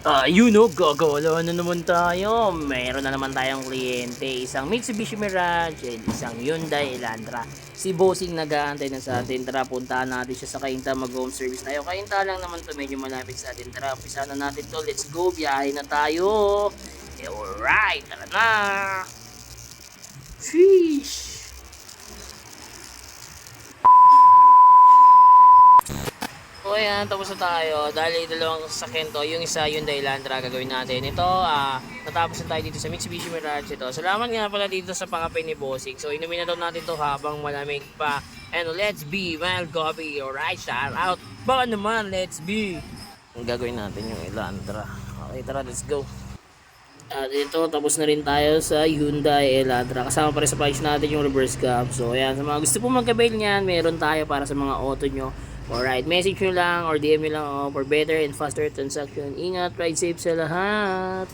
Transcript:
Ayun no, gagawala na naman tayo. Meron na naman tayong kliyente. Isang Mitsubishi Mirage and isang Hyundai Elantra. Si Bossing nag-aantay na sa atin. Tara, puntahan natin siya sa Kainta. Mag-home service tayo. Kainta lang naman to, medyo malapit sa atin. Tara, umpisa na natin to. Let's go, biyahe na tayo. Alright, tara na. Sheesh. So ayan, tapos na tayo. Dahil dalawang sasakyan to, yung isa Hyundai Elantra gagawin natin. Ito, natapos na tayo dito sa Mitsubishi Mirage ito. Salamat nga pala dito sa pangapay ni Bossing. So inumin na daw natin to habang malamig pa. And let's be mild coffee. Alright, shout out. Baka naman, let's be. Ang gagawin natin yung Elantra. Okay, tara, let's go. At ito, tapos na rin tayo sa Hyundai Elantra. Kasama pa rin sa package natin yung reverse cam. So ayan, sa mga gusto po magkabail niyan, meron tayo para sa mga auto nyo. Alright, message nyo lang or DM nyo lang for better and faster transaction. Ingat, ride safe sa lahat!